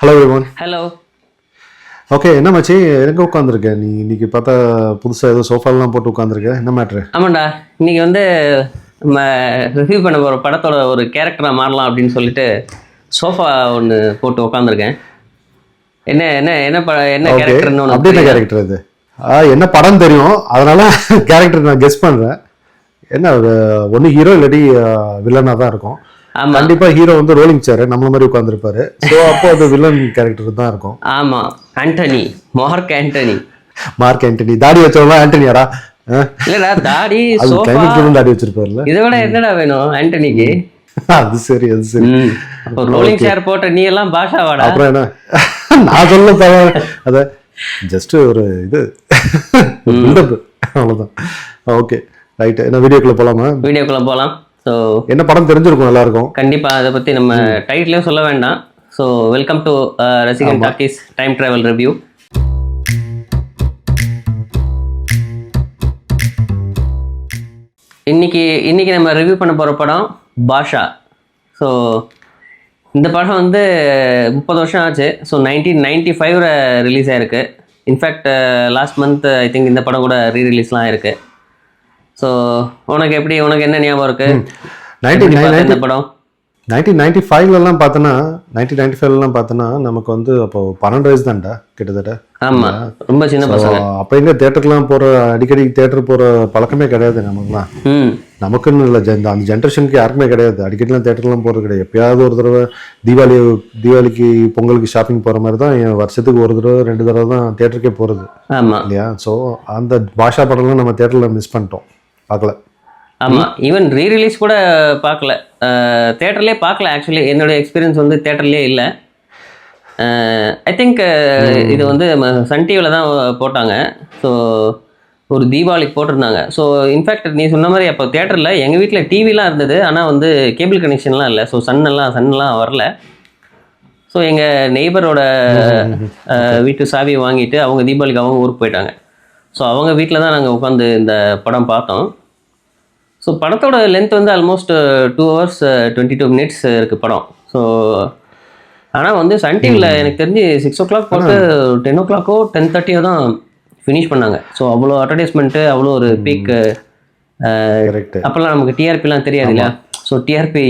Hello everyone. Hello. Okay, என்ன மச்சி எங்கே உட்காந்துருக்க நீ? இன்னைக்கு பார்த்தா புதுசாக ஏதோ சோஃபாலாம் போட்டு உட்காந்துருக்க, என்ன மேட்ரு? ஆமாண்டா, இன்னைக்கு நம்ம ரிவ்யூ பண்ண போகிற படத்தோட ஒரு கேரக்டராக மாறலாம் அப்படின்னு சொல்லிட்டு சோஃபா ஒன்று போட்டு உட்காந்துருக்கேன். என்ன என்ன என்ன என்ன கேரக்டர்னு ஒன்று. அப்படி என்ன கேரக்டர் அது? என்ன படம் தெரியும், அதனால கேரக்டர் நான் கெஸ் பண்ணுறேன். என்ன ஒன்று ஹீரோ இல்லாட்டி வில்லனாக தான் இருக்கும். கண்டிப்பா ஹீரோ ரோலிங் சேர் நம்மள மாதிரி உட்கார்ந்துருப்பாரு. சோ அப்போ அது வில்லன் கேரக்டர் தான் இருக்கும். ஆமா, ஆண்டனி, மார்க் ஆண்டனி தாடி வச்சவங்க ஆண்டனியாடா? இல்லடா, தாடி தாடி வச்சிருப்பாருல. இதை விட என்னடா வேணும் ஆண்டனிக்கு? அது சரி. அப்போ ரோலிங் சேர் போட்ட நீ எல்லாம் பாஷாவாடா? அப்புறம் என்ன, நான் சொல்ல அத ஜஸ்ட் ஒரு இது அவ்வளவுதான். Okay right. என்ன வீடியோக்குள்ள போலாம். ஸோ என்ன படம் தெரிஞ்சிருக்கும் எல்லாருக்கும் கண்டிப்பா. அதை பத்தி நம்ம டைட்டிலையும் சொல்ல வேண்டாம். ஸோ வெல்கம் டு ரசிகன் டாக்கீஸ் டைம் டிராவல் ரிவ்யூ. இன்னைக்கு நம்ம ரிவ்யூ பண்ண போகிற படம் பாஷா. ஸோ இந்த படம் 30 வருஷம் ஆச்சு. ஸோ 1995 ரிலீஸ் ஆயிருக்கு. In fact last month I think இந்த படம் கூட ரீரிலீஸ்லாம் ஆயிருக்கு. ஸோ உனக்கு என்ன ஞாபகம் இருக்கு இந்த படம்? 1995 பார்த்தோன்னா நமக்கு அப்போ 12 வயசு தான்டா கிட்டத்தட்ட. ஆமா, ரொம்ப சின்ன பசங்க. அப்போ எங்க தேட்டருக்குலாம் அடிக்கடி தேட்டர் போற பழக்கமே கிடையாது நமக்குலாம். நமக்குன்னு இல்லை, அந்த ஜென்ரேஷனுக்கு யாருக்குமே கிடையாது. அடிக்கடிலாம் தேட்டர்லாம் போறது கிடையாது. எப்பயாவது ஒரு தடவை தீபாவளிக்கு பொங்கலுக்கு ஷாப்பிங் போற மாதிரி தான் வருஷத்துக்கு ஒரு தடவை 2 தடவை தான் தேட்டருக்கே போறது இல்லையா? ஸோ அந்த பாஷா படம்லாம் நம்ம தேட்டர்ல மிஸ் பண்ணிட்டோம், பார்க்கல. ஆமாம், ஈவன் ரீரிலீஸ் கூட பார்க்கல, தேட்டர்லேயே பார்க்கல. ஆக்சுவலி என்னோட எக்ஸ்பீரியன்ஸ் தேட்டர்லேயே இல்லை. ஐ திங்க் இது சன் டிவியில் தான் போட்டாங்க. ஸோ ஒரு தீபாவளிக்கு போட்டிருந்தாங்க. ஸோ இன்ஃபேக்ட் நீ சொன்ன மாதிரி அப்போ தேட்டரில் எங்கள் வீட்டில் டிவிலாம் இருந்தது, ஆனால் கேபிள் கனெக்ஷன்லாம் இல்லை. ஸோ சன்னெல்லாம் வரல. ஸோ எங்கள் நெய்பரோட வீட்டு சாவியை வாங்கிட்டு அவங்க தீபாவளிக்கு அவங்க ஊருக்கு போயிட்டாங்க. ஸோ அவங்க வீட்டில் தான் நாங்கள் உட்காந்து இந்த படம் பார்த்தோம். ஸோ படத்தோட லென்த் ஆல்மோஸ்ட் 2 hours 22 minutes இருக்குது படம். ஸோ ஆனால் சன் டிவியில் எனக்கு தெரிஞ்சு 6 o'clock போட்டு 10 o'clock 10:30 தான் ஃபினிஷ் பண்ணாங்க. ஸோ அவ்வளோ அட்வர்டைஸ்மெண்ட்டு, அவ்வளோ ஒரு பீக். அப்போல்லாம் நமக்கு டிஆர்பிலாம் தெரியாது இல்லையா? ஸோ டிஆர்பி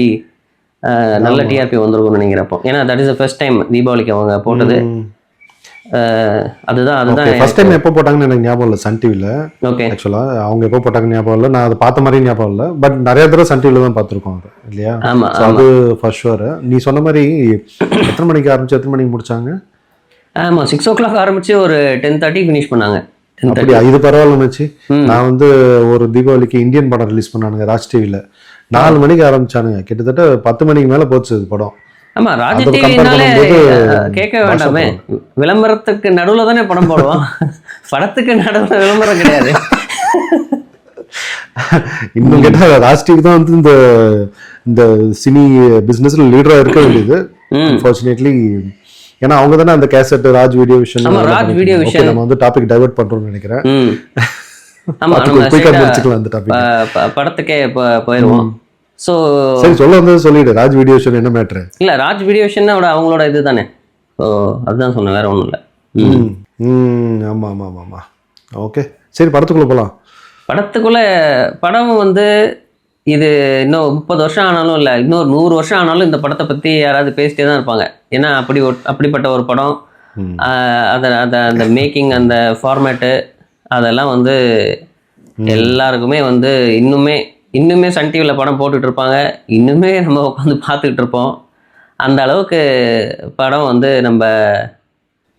நல்ல டிஆர்பி வந்துருக்கும்னு நினைக்கிறப்போ. ஏன்னா that is the first time தீபாவளிக்கு அவங்க போட்டது. அதுதான் ஃபர்ஸ்ட் டைம் எப்போ போட்டாங்கன்னு எனக்கு ஞாபகம் இல்லை சன் டிவியில். ஓகே, ஆக்சுவலாக அவங்க எப்போ போட்டாங்க ஞாபகம் இல்லை, நான் அதை பார்த்த மாதிரி ஞாபகம் இல்லை. பட் நிறைய தடவை சன் டிவியில் தான் பார்த்துருக்கோம் அது இல்லையா? அது ஃபர்ஸ்ட் ஷோர். நீ சொன்ன மாதிரி எத்தனை மணிக்கு ஆரம்பிச்சு எத்தனை மணிக்கு முடிச்சாங்க? ஆமாம், 6 o'clock ஆரம்பிச்சு ஒரு 10:30 ஃபினிஷ் பண்ணாங்க. அப்படியா? இது பரவாயில்ல மச்சி. நான் ஒரு தீபாவளிக்கு இந்தியன் படம் ரிலீஸ் பண்ணானுங்க ராஜ் டிவியில். 4 மணிக்கு ஆரம்பிச்சானுங்க, கிட்டத்தட்ட 10 மணிக்கு மேலே போச்சு இது படம். ஆமா, ராஜ் டிவினாலே கேட்க வேண்டாமே, விளம்பரத்துக்கு நடுவுல தானே படம் போடுவோம். படத்துக்கு நடுவுல விளம்பரம் கிடையாது. இன்னும் கேட்டா ராஜ் டிவி தான் இந்த சினி பிசினஸ்ல லீடரா இருக்க வேண்டியது. அன்பார்ச்சுனேட்லி, ஏன்னா அவங்க தானே அந்த கேசட் ராஜ் வீடியோ விஷன் நம்ம டாபிக் டைவர்ட் பண்றோம்னு நினைக்கிறேன். அந்த டாபிக் படத்துக்கே போயிடுவோம். ஸோ சரி, சொல்லிடு ராஜ் வீடியோ விஷன் என்ன மேட்ரு? இல்லை, ராஜ் வீடியோ விஷன் அவங்களோட இது தானே. ஸோ அதுதான் சொன்னேன், வேற ஒன்றும் இல்லை. ஆமாம். ஓகே சரி, படத்துக்குள்ளே போகலாம். படம் இது இன்னும் 30 வருஷம் ஆனாலும் இல்லை, இன்னொரு 100 வருஷம் ஆனாலும் இந்த படத்தை பற்றி யாராவது பேசிட்டே தான் இருப்பாங்க. ஏன்னா அப்படிப்பட்ட ஒரு படம். அந்த மேக்கிங், அந்த ஃபார்மேட்டு, அதெல்லாம் எல்லாருக்குமே இன்னுமே சன் டிவியில் படம் போட்டுட்டு இருப்பாங்க. இன்னுமே நம்ம உட்காந்து பார்த்துக்கிட்டு இருப்போம். அந்த அளவுக்கு படம்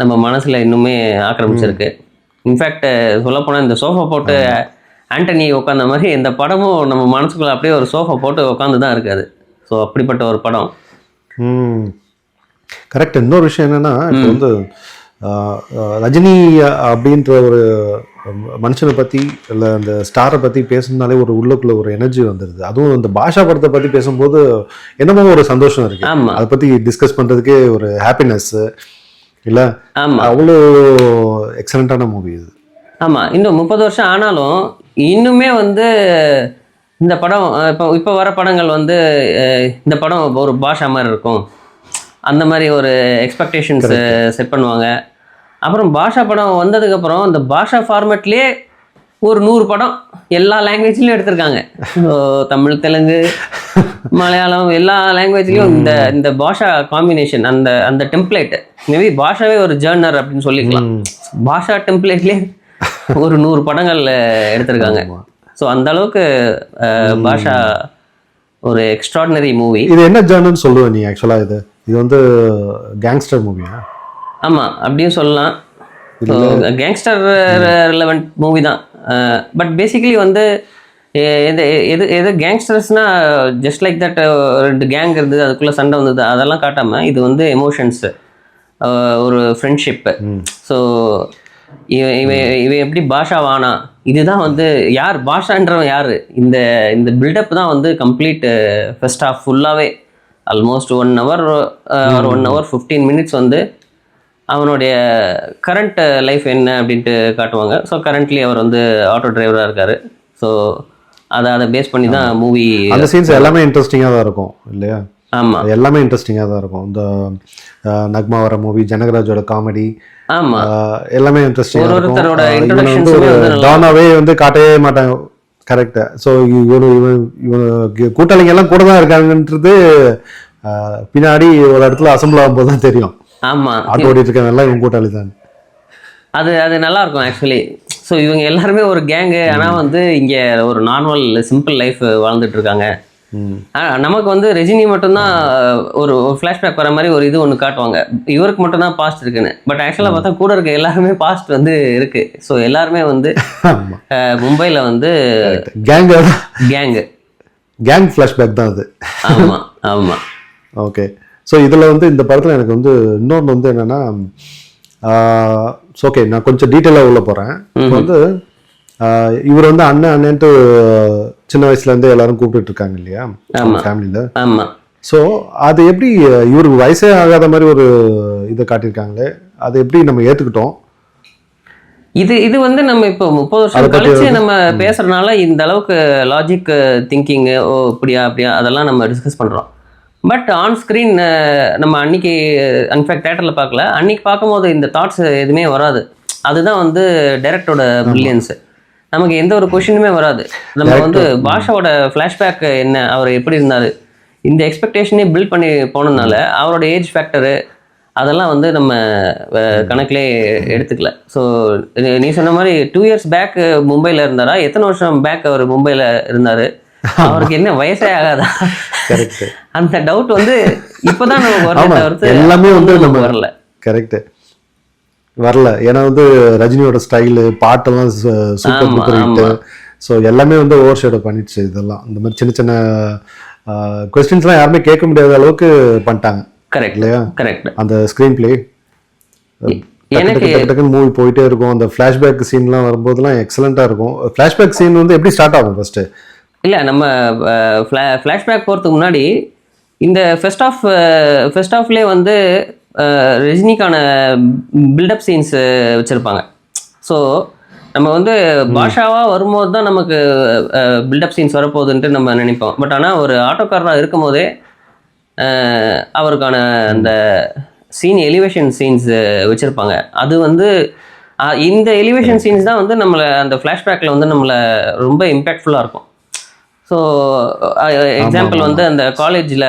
நம்ம மனசில் இன்னுமே ஆக்கிரமிச்சிருக்கு. இன்ஃபேக்ட் சொல்லப்போனால் இந்த சோஃபா போட்டு ஆண்டனி உட்காந்த மாதிரி இந்த படமும் நம்ம மனசுக்குள்ள அப்படியே ஒரு சோஃபா போட்டு உட்காந்து தான் இருக்காது. ஸோ அப்படிப்பட்ட ஒரு படம். கரெக்ட். இன்னொரு விஷயம் என்னன்னா, இப்போ ரஜினி அப்படின்ற ஒரு மனுஷனை பற்றி இல்லை அந்த ஸ்டாரை பற்றி பேசணுனாலே உள்ளுக்குள்ள ஒரு எனர்ஜி வந்துடுது. அதுவும் இந்த பாஷா படத்தை பற்றி பேசும்போது என்னமோ ஒரு சந்தோஷம் இருக்கு. அதை பற்றி டிஸ்கஸ் பண்ணுறதுக்கே ஒரு ஹாப்பினஸ் இல்லை? அவ்வளோ எக்ஸலண்ட்டான மூவி இது. ஆமாம், இன்னும் 30 வருஷம் ஆனாலும் இன்னுமே இந்த படம் இப்போ வர படங்கள் இந்த படம் ஒரு பாஷா மாதிரி இருக்கும். அந்த மாதிரி ஒரு எக்ஸ்பெக்டேஷன்ஸ் செட் பண்ணுவாங்க. அப்புறம் பாஷா படம் வந்ததுக்கப்புறம் அந்த பாஷா ஃபார்மேட்லேயே ஒரு 100 படம் எல்லா லாங்குவேஜ்லையும் எடுத்திருக்காங்க. தமிழ், தெலுங்கு, மலையாளம் எல்லா லாங்குவேஜ்லையும் இந்த பாஷா காம்பினேஷன், அந்த டெம்ப்ளேட், மேபி பாஷாவே ஒரு ஜேர்னர் அப்படின்னு சொல்லிக்கலாம். பாஷா டெம்ப்ளேட்லேயே ஒரு 100 படங்கள் எடுத்திருக்காங்க. ஸோ அந்த அளவுக்கு பாஷா ஒரு எக்ஸ்ட்ராடினரி மூவி. இது என்ன ஜேர்னர்னு சொல்லுவேன் நீ ஆக்சுவலாக? இது வந்து கேங்ஸ்டர் மூவியா? ஆமாம், அப்படியும் சொல்லலாம். கேங்ஸ்டர் ரிலவெண்ட் மூவி தான். பட் பேசிக்கலி வந்து எது கேங்ஸ்டர்ஸ்னா ஜஸ்ட் லைக் தட் 2 கேங் இருந்தது, அதுக்குள்ளே சண்டை வந்தது, அதெல்லாம் காட்டாமல் இது வந்து எமோஷன்ஸு, ஒரு ஃப்ரெண்ட்ஷிப்பு. ஸோ இவன் எப்படி பாஷா வானா, இதுதான் வந்து யார் பாஷான்றவன் யார், இந்த பில்டப் தான் வந்து கம்ப்ளீட் ஃபர்ஸ்ட் ஹாஃப் ஃபுல்லாகவே ஆல்மோஸ்ட் 1 hour ஒரு 1 hour 15 minutes வந்து அவனுடைய கரண்ட் லைஃப் என்ன அப்படின்ட்டு காட்டுவாங்க. ஸோ கரண்ட்லி அவர் வந்து ஆட்டோ டிரைவராக இருக்கார். ஸோ அதை பேஸ் பண்ணி தான் மூவி. அந்த சீன்ஸ் எல்லாமே இன்ட்ரெஸ்டிங்காக தான் இருக்கும் இல்லையா? ஆமாம், எல்லாமே இன்ட்ரெஸ்டிங்காக தான் இருக்கும். இந்த நக்மா வர மூவி, ஜனகராஜோட காமெடி, ஆமாம், எல்லாமே இன்ட்ரெஸ்டிங்காக ஒருத்தரோட இருக்கும். இன்ட்ரோடக்ஷன் டானாவே வந்து காட்டவே மாட்டாங்க. கரெக்டு. ஸோ இவன் கூட்டாளிங்க எல்லாம் கூட தான் இருக்காங்கன்றது பின்னாடி ஒரு இடத்துல அசம்பிள் ஆகும்போது தான் தெரியும். ஆமாம், ஆட்டோ ஓடிட்டு இருக்கவங்க இவங்க கூட்டாளி தான். அது நல்லா இருக்கும் ஆக்சுவலி. ஸோ இவங்க எல்லாருமே ஒரு கேங்கு, ஆனால் வந்து இங்கே ஒரு நார்மல் சிம்பிள் லைஃப் வாழ்ந்துட்டு இருக்காங்க. நமக்கு வந்து ரஜினி மட்டும்தான் ஒரு ஃப்ளாஷ்பேக் வர மாதிரி ஒரு ஒன்று காட்டுவாங்க, இவருக்கு மட்டும்தான் பாஸ்ட் இருக்குன்னு. பட் ஆக்சுவலாக பார்த்தா கூட இருக்க எல்லாருமே பாஸ்ட் வந்து இருக்கு. ஸோ எல்லாருமே வந்து மும்பையில் வந்து கேங் ஃப்ளாஷ்பேக் தான் அது. ஆமாம் ஆமாம். ஓகே. ஸோ இதில் வந்து இந்த படத்தில் எனக்கு வந்து இன்னொன்று வந்து என்னென்னா, ஓகே நான் கொஞ்சம் டீட்டெயிலாக உள்ள போகிறேன். இப்போ வந்து இவர் வந்து அண்ணன்ட்டு சின்ன வயசுலேருந்து எல்லாரும் கூப்பிட்டு இருக்காங்க இல்லையா ஃபேமிலியில்? ஆமாம். ஸோ அது எப்படி இவருக்கு வயசே ஆகாத மாதிரி ஒரு இதை காட்டியிருக்காங்களே, அது எப்படி நம்ம ஏற்றுக்கிட்டோம்? இது வந்து நம்ம இப்போ 30 வருஷம் கழிச்சு நம்ம பேசுறதுனால இந்த அளவுக்கு லாஜிக் திங்கிங், ஓ இப்படியா அப்படியா அதெல்லாம் நம்ம டிஸ்கஸ் பண்ணுறோம். பட் ஆன் ஸ்க்ரீன் நம்ம அன்னைக்கு இன்ஃபேக்ட் தேட்டரில் பார்க்கல, அன்னைக்கு பார்க்கும்போது இந்த தாட்ஸ் எதுவுமே வராது. அதுதான் வந்து டைரக்டரோட பிரில்லியன்ஸு. நமக்கு எந்த ஒரு கொஷினுமே வராது. நம்ம வந்து பாஷாவோட ஃப்ளாஷ்பேக் என்ன, அவர் எப்படி இருந்தார், இந்த எக்ஸ்பெக்டேஷனே பில்ட் பண்ணி போனதுனால அவரோட ஏஜ் ஃபேக்டரு அதெல்லாம் வந்து நம்ம கணக்கிலே எடுத்துக்கல. ஸோ நீ சொன்ன மாதிரி 2 years பேக் மும்பையில் இருந்தாரா, எத்தனை வருஷம் பேக் அவர் மும்பையில் இருந்தார், அவருக்கு என்ன வயசே ஆகாதா, அந்த டவுட் வந்து இப்போதான் நமக்கு எல்லாமே வந்து நம்ம வரல. கரெக்ட் வரல. ஏன்னா வந்து ரஜினியோட ஸ்டைலு, பாட்டெல்லாம் சூப்பர் டூப்பர் ஹிட். ஸோ எல்லாமே வந்து ஓவர் ஷேடோ பண்ணிடுச்சு. இதெல்லாம் இந்த மாதிரி சின்ன சின்ன கொஸ்டின்ஸ்லாம் யாருமே கேட்க முடியாத அளவுக்கு பண்ணிட்டாங்க. கரெக்ட் இல்லையா? கரெக்ட். அந்த ஸ்க்ரீன் பிளே டக்குன்னு மூவி போயிட்டே இருக்கும். அந்த ஃப்ளாஷ்பேக் சீன்லாம் வரும்போதெல்லாம் எக்ஸலண்ட்டாக இருக்கும். ஃப்ளாஷ்பேக் சீன் வந்து எப்படி ஸ்டார்ட் ஆகும் ஃபர்ஸ்ட்டு? இல்லை, நம்ம ஃப்ளாஷ்பேக் போகிறதுக்கு முன்னாடி இந்த ஃபர்ஸ்ட் ஆஃப்லேயே வந்து ரஜினிக்கான பில்டப் சீன்ஸ் வச்சுருப்பாங்க. ஸோ நம்ம வந்து பாஷாவாக வரும்போது தான் நமக்கு பில்டப் சீன்ஸ் வரப்போகுதுன்ட்டு நம்ம நினைப்போம். பட் ஆனால் ஒரு ஆட்டோக்காரராக இருக்கும் போதே அவருக்கான அந்த எலிவேஷன் சீன்ஸ் வச்சுருப்பாங்க. அது வந்து இந்த எலிவேஷன் சீன்ஸ் தான் வந்து நம்மளை அந்த ஃப்ளாஷ்பேக்கில் வந்து நம்மளை ரொம்ப இம்பேக்ட்ஃபுல்லாக இருக்கும். ஸோ எக்ஸாம்பிள் வந்து அந்த காலேஜில்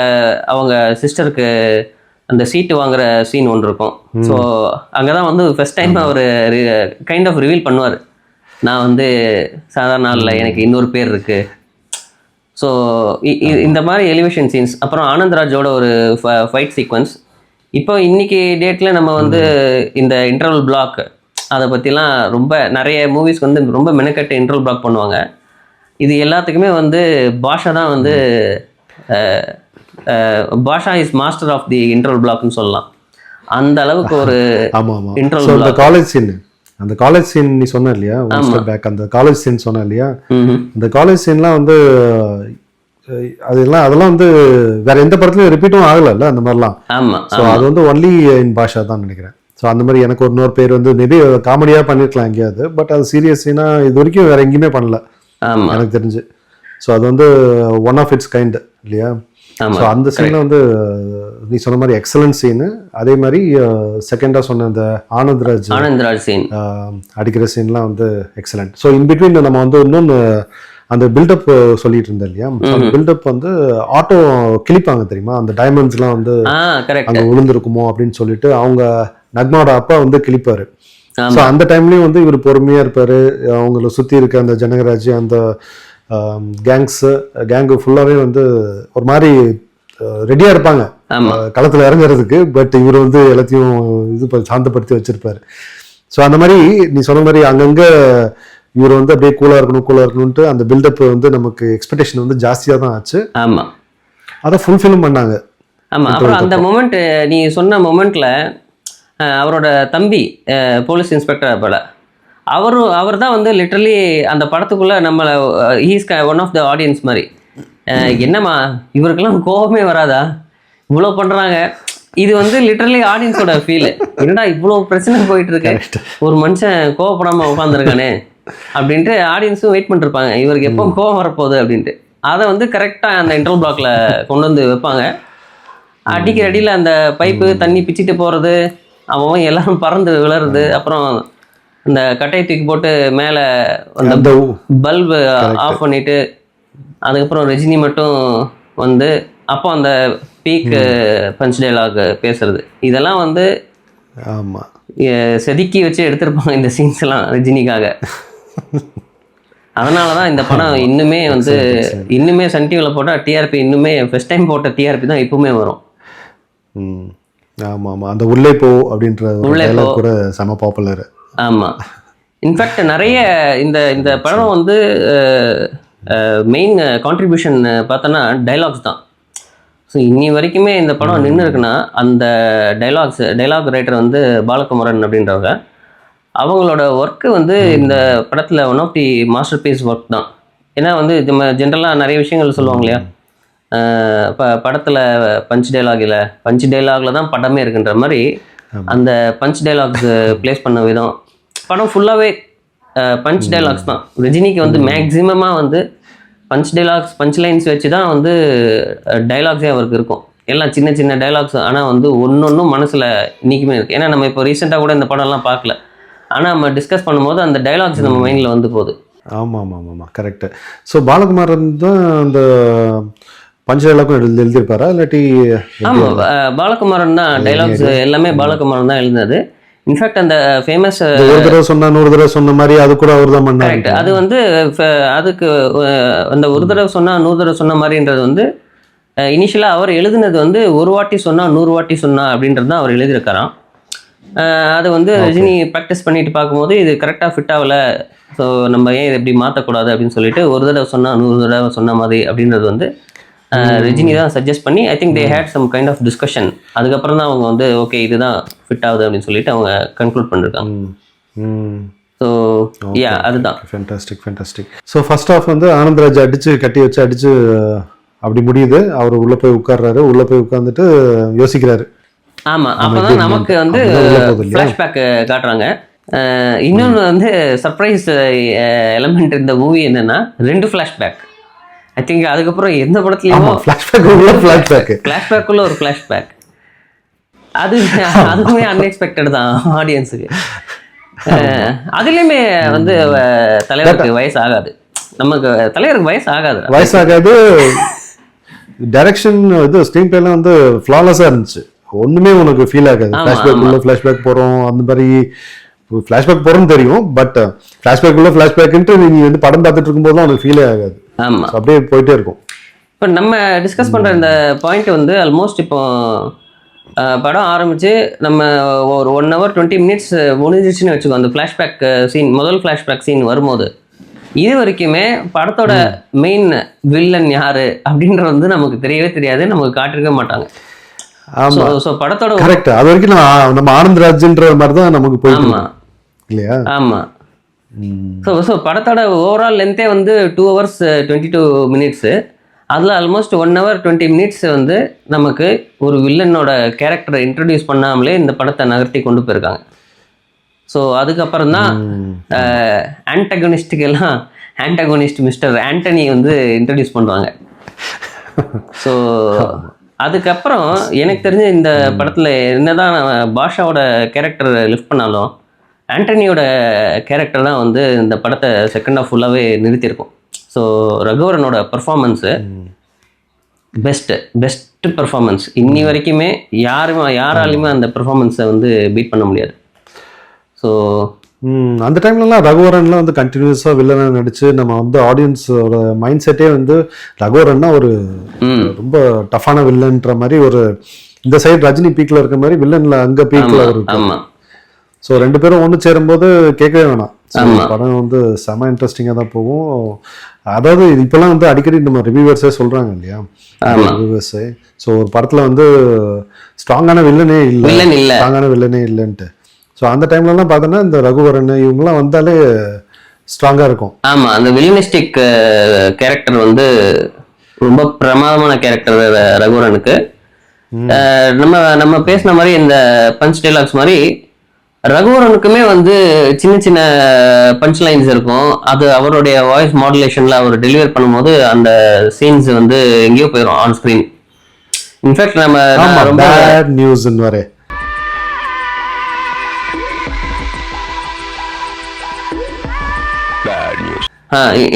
அவங்க சிஸ்டருக்கு அந்த சீட்டு வாங்குற சீன் ஒன்று இருக்கும். ஸோ அங்கே தான் வந்து ஃபர்ஸ்ட் டைம் அவர் கைண்ட் ஆஃப் ரிவீல் பண்ணுவார், நான் வந்து சாதாரண நாளில் எனக்கு இன்னொரு பேர் இருக்குது. ஸோ இந்த மாதிரி எலிவேஷன் சீன்ஸ். அப்புறம் ஆனந்த்ராஜோட ஒரு ஃபைட் சீக்வன்ஸ். இப்போ இன்னைக்கு டேட்டில் நம்ம வந்து இந்த இன்டர்வல் பிளாக் அதை பற்றிலாம் ரொம்ப நிறைய மூவிஸ் வந்து ரொம்ப மெனக்கட்டு இன்டர்வல் பிளாக் பண்ணுவாங்க. இது எல்லாத்துக்குமே வந்து பாஷா தான் வந்து Baasha is master of the interval பிளாக்னு சொல்லலாம். அந்த அளவுக்கு ஒரு இன்டர்வல் பிளாக். அந்த காலேஜ் சீன் நீ சொன்ன இல்லையா, பேக் அந்த காலேஜ் சீன் சொன்ன இல்லையா, அந்த காலேஜ் சீன்லாம் வந்து அதெல்லாம் வந்து வேற எந்த படத்துலயும் ரிப்பீட்டும் ஆகல அந்த மாதிரிலாம். ஸோ அது வந்து ஒன்லி இன் பாஷா தான் நினைக்கிறேன். ஸோ அந்த மாதிரி எனக்கு ஒரு இன்னொரு பேர் வந்து மேபி காமெடியாக பண்ணிருக்கலாம் எங்கேயாவது, பட் அது சீரியஸ் சீனா இது வரைக்கும் வேற எங்கேயுமே பண்ணல எனக்கு தெரிஞ்சு. ஸோ அது வந்து ஒன் ஆஃப் இட்ஸ் கைண்ட் இல்லையா? ஆமா. ஸோ அந்த சீனில் வந்து நீ சொன்ன மாதிரி எக்ஸலன்ட் சீனு. அதே மாதிரி செகண்டாக சொன்ன அந்த ஆனந்த்ராஜ் சீன் அடிக்கிற சீன்லாம் வந்து எக்ஸலண்ட். ஸோ இன் பிட்வீன் நம்ம வந்து இன்னொன்று அந்த பில்டப் சொல்லிட்டு இருந்தேன் இல்லையா, அந்த பில்டப் வந்து ஆட்டோ கிளிப்பாங்க தெரியுமா, அந்த டைமண்ட்ஸ்லாம் வந்து அங்கே விழுந்திருக்குமோ அப்படின்னு சொல்லிட்டு அவங்க நக்மாவோட அப்பா வந்து கிளிப்பாரு. ஸோ அந்த டைம்லயும் வந்து இவர் பொறுமையா இருப்பாரு. அவங்கள சுத்தி இருக்க அந்த ஜனகராஜ் அந்த கேங்கு ஃபுல்லாவே வந்து ஒரு மாதிரி ரெடியா இருப்பாங்க களத்துல இறங்குறதுக்கு. பட் இவர் வந்து எல்லாத்தையும் இது சாந்தப்படுத்தி வச்சிருப்பாரு. ஸோ அந்த மாதிரி நீ சொன்ன மாதிரி அங்கங்க இவர் வந்து அப்படியே கூலா இருக்கணும்ட்டு அந்த பில்டப் வந்து நமக்கு எக்ஸ்பெக்டேஷன் வந்து ஜாஸ்தியா தான் ஆச்சு. ஆமா, அதை ஃபுல்ஃபில்லும் பண்ணாங்க. ஆமா. அப்புறம் அந்த மொமெண்ட் நீ சொன்ன மொமெண்ட்ல அவரோட தம்பி போலீஸ் இன்ஸ்பெக்டர் போல அவர் தான் வந்து லிட்டரலி அந்த படத்துக்குள்ள நம்மளை he's one of the audience மாதிரி. என்னம்மா இவருக்கெல்லாம் கோபமே வராதா, இவ்வளோ பண்றாங்க. இது வந்து லிட்டரலி ஆடியன்ஸோட ஃபீல். என்னடா இவ்வளோ பிரச்சனை போயிட்டு இருக்கு, ஒரு மனுஷன் கோவப்படாம உட்காந்துருக்கானே அப்படின்ட்டு ஆடியன்ஸும் வெயிட் பண்ணிருப்பாங்க, இவருக்கு எப்போ கோவம் வரப்போகுது அப்படின்ட்டு. அதை வந்து கரெக்டாக அந்த இன்டர்வல் பிளாக்ல கொண்டு வந்து வைப்பாங்க. அடிக்கிற அடியில் அந்த பைப்பு தண்ணி பிச்சுட்டு போகிறது, அவன் எல்லாரும் பறந்து விழுறது, அப்புறம் அந்த கட்டையை தூக்கி போட்டு மேலே அந்த பல்பு ஆஃப் பண்ணிட்டு அதுக்கப்புறம் ரஜினி மட்டும் வந்து அப்போ அந்த பீக் பஞ்ச் டைலாக் பேசுறது, இதெல்லாம் வந்து ஆமாம் செதுக்கி வச்சு எடுத்திருப்பாங்க இந்த சீன்ஸ் எல்லாம் ரஜினிக்காக. அதனால தான் இந்த படம் இன்னுமே வந்து இன்னுமே சன் டிவியில் போட்டால் டிஆர்பி இன்னுமே ஃபர்ஸ்ட் டைம் போட்ட டிஆர்பி தான் இப்பவுமே வரும். ஆமாம் ஆமாம், அந்த உள்ளே போ அப்படின்ற டயலாக் கூட செம பாப்புலர். ஆமாம், இன்ஃபேக்ட் நிறைய இந்த இந்த படம் வந்து மெயின் கான்ட்ரிபியூஷன் பார்த்தோன்னா டைலாக்ஸ் தான். ஸோ இன்னி வரைக்குமே இந்த படம் நின்று இருக்குன்னா அந்த டைலாக் ரைட்டர் வந்து பாலகுமாரன் அப்படின்றவங்க, அவங்களோட ஒர்க்கு வந்து இந்த படத்தில் one of the masterpiece work தான். ஏன்னா வந்து நம்ம ஜென்ரலாக நிறைய விஷயங்கள் சொல்லுவாங்க இல்லையா, இப்போ படத்தில் பஞ்ச் டைலாகில் தான் படமே இருக்குன்ற மாதிரி அந்த பஞ்ச் டைலாக்ஸ் பிளேஸ் பண்ண விதம் படம் ஃபுல்லாகவே பஞ்ச் டைலாக்ஸ் தான். ரஜினிக்கு வந்து மேக்ஸிமமாக வந்து பஞ்ச் லைன்ஸ் வச்சு தான் வந்து டைலாக்ஸே அவருக்கு இருக்கும். எல்லாம் சின்ன சின்ன டைலாக்ஸ், ஆனால் வந்து ஒன்னொன்றும் மனசில் இன்றைக்குமே இருக்குது. ஏன்னா நம்ம இப்போ ரீசெண்டாக கூட இந்த படம்லாம் பார்க்கல, ஆனால் நம்ம டிஸ்கஸ் பண்ணும்போது அந்த டைலாக்ஸ் நம்ம மைண்டில் வந்து போகுது. ஆமாம் ஆமாம் ஆமாம், கரெக்டு. ஸோ பாலகுமாரன் தான் அந்த பஞ்ச் டைலாக்கும் எழுதியிருப்பாரா இல்லாட்டி? ஆமாம், பாலகுமாரன் தான் டைலாக்ஸ் எல்லாமே பாலகுமாரன் தான் எழுதினது. இன்ஃபேக்ட் அந்த ஃபேமஸ் ஒரு தடவை சொன்னா 100 தடவை சொன்ன மாதிரி அது கூட அவர் தான் பண்ணாரு. கரெக்ட். அது வந்து அதுக்கு அந்த ஒரு தடவை சொன்னா 100 தடவை சொன்ன மாதிரின்றது வந்து இனிஷியலாக அவர் எழுதினது வந்து ஒரு வாட்டி சொன்னா 100 வாட்டி சொன்னா அப்படின்றது தான் அவர் எழுதியிருக்காராம். அது வந்து ரஜினி ப்ராக்டிஸ் பண்ணிட்டு பார்க்கும்போது இது கரெக்டாக ஃபிட் ஆகல, ஸோ நம்ம ஏன் இதை எப்படி மாற்றக்கூடாது அப்படின்னு சொல்லிட்டு ஒரு தடவை சொன்னா 100 தடவை சொன்ன மாதிரி அப்படின்றது வந்து ரஜினி தான் சஜஸ்ட் பண்ணி I think they had some kind of discussion. அதுக்கப்புறம் தான் அவங்க வந்து ஓகே இதுதான் ஃபிட் ஆகுது அப்படின்னு சொல்லிட்டு அவங்க கன்க்ளூட் பண்ணிருக்காங்க. ஸோ யா அதுதான். ஃபேண்டாஸ்டிக். ஸோ ஃபர்ஸ்ட் ஆஃப் வந்து ஆனந்த்ராஜ் கட்டி வச்சு அடிச்சு அப்படி முடியுது. அவர் உள்ள போய் உட்கார்றாரு. உள்ள போய் உட்கார்ந்துட்டு யோசிக்கிறாரு. ஆமாம், அப்போதான் நமக்கு வந்து ஃப்ளாஷ்பேக் காட்டுறாங்க. இன்னொன்று வந்து சர்ப்ரைஸ் எலமெண்ட் இந்த மூவி என்னன்னா 2 ஃப்ளாஷ்பேக். ஐ திங்க் அதுக்கப்புறம் எந்த படத்துலையும் ஃப்ளாஷ்பேக்குள்ள ஒரு ஃப்ளாஷ்பேக், அதுவுமே அன்எக்ஸ்பெக்டட் தான் ஆடியன்ஸுக்கு. அதுலேயுமே வந்து தலைவருக்கு வயசு ஆகாது, நமக்கு தலைவருக்கு வயசு ஆகாது. டைரக்ஷன் இது ஸ்க்ரீன் பிளேலாம் வந்து ஃப்ளாலஸாக இருந்துச்சு. ஒன்றுமே உனக்கு ஃபீல் ஆகாது. ஃப்ளாஷ்பேக் போகிறோம் அந்த மாதிரி ஃப்ளாஷ்பேக் போகிறோம்னு தெரியும், பட் ஃப்ளாஷ்பேக்குன்ட்டு நீங்கள் வந்து படம் பார்த்துட்டு இருக்கும்போது தான் உனக்கு ஃபீலே ஆகாது. ஆமாம், அப்படியே போயிட்டே இருக்கும். இப்போ நம்ம டிஸ்கஸ் பண்ணுற இந்த பாயிண்ட் வந்து ஆல்மோஸ்ட் இப்போ படம் ஆரம்பித்து நம்ம ஒரு 1 hour 20 minutes முடிஞ்சிச்சுன்னு வச்சுக்கோ. அந்த ஃப்ளாஷ்பேக் சீன், முதல் ஃப்ளாஷ்பேக் சீன் வரும்போது இது வரைக்குமே படத்தோட மெயின் வில்லன் யாரு அப்படின்றது வந்து நமக்கு தெரியவே தெரியாது, நமக்கு காட்டிருக்க மாட்டாங்க. ஸோ படத்தோட கரெக்ட், அது வரைக்கும் நம்ம ஆனந்த்ராஜ்ன்ற மாதிரி தான் நமக்கு போயிட்டு இல்லையா? ஆமாம். ஸோ படத்தோட ஓவரால் லென்த்தே வந்து 2 hours 22 minutes. அதில் ஆல்மோஸ்ட் 1 hour 20 minutes வந்து நமக்கு ஒரு வில்லனோட கேரக்டரை இன்ட்ரடியூஸ் பண்ணாமலே இந்த படத்தை நகர்த்தி கொண்டு போயிருக்காங்க. ஸோ அதுக்கப்புறம் தான் ஆன்டகனிஸ்ட் மிஸ்டர் ஆண்டனி வந்து இன்ட்ரடியூஸ் பண்ணுவாங்க. ஸோ அதுக்கப்புறம் எனக்கு தெரிஞ்ச இந்த படத்தில் என்னதான் பாஷாவோட கேரக்டர் லிஃப்ட் பண்ணாலும் ஆண்டனியோட கேரக்டர் தான் வந்து இந்த படத்தை செகண்ட் ஹாஃப் ஃபுல்லாகவே நிறுத்தியிருக்கும். ஸோ ரகுவரனோட பர்ஃபார்மன்ஸு பெஸ்ட் பர்ஃபார்மன்ஸ் இன்னி வரைக்குமே யாராலையுமே அந்த பர்ஃபார்மன்ஸை வந்து பீட் பண்ண முடியாது. ஸோ அந்த டைம்லலாம் ரகுவரன்லாம் வந்து கண்டினியூஸாக வில்லனை நடிச்சு நம்ம வந்து ஆடியன்ஸோட மைண்ட் செட்டே வந்து ரகுவரன்னா ஒரு ரொம்ப டஃப்பான வில்லன்ற மாதிரி ஒரு இந்த சைடு ரஜினி பீக்ல இருக்க மாதிரி வில்லன்ல அங்க பீக்ல இருக்கு. ஸோ 2 பேரும் ஒன்று சேரும்போது கேட்கவே வேணாம். படம் வந்து செம இன்ட்ரெஸ்டிங்காக தான் போகும். அதாவது இப்பெல்லாம் வந்து அடிக்கடி நம்ம ரிவ்யூவர்ஸே சொல்றாங்க இல்லையா, ரிவ்யூவர்ஸே ஸோ ஒரு படத்துல வந்து ஸ்ட்ராங்கான வில்லனே இல்லைன்ட்டு. ஸோ அந்த டைம்லலாம் பார்த்தோன்னா இந்த ரகுவரன் இவங்கெல்லாம் வந்தாலே ஸ்ட்ராங்காக இருக்கும். ஆமாம், அந்த வில்லனிஸ்டிக் கேரக்டர் வந்து ரொம்ப பிரமாதமான கேரக்டர் ரகுவரனுக்கு. நம்ம பேசின மாதிரி இந்த பஞ்ச் டைலாக்ஸ் மாதிரி ரகுவரனுக்குமே வந்து சின்ன சின்ன பஞ்ச் லைன்ஸ் இருக்கும். அது அவருடைய வாய்ஸ் மாடுலேஷனில் அவர் டெலிவர் பண்ணும்போது அந்த சீன்ஸ் வந்து எங்கேயோ போயிடும் ஆன் ஸ்க்ரீன். இன்ஃபேக்ட் நம்ம ரொம்ப நியூஸ் வரே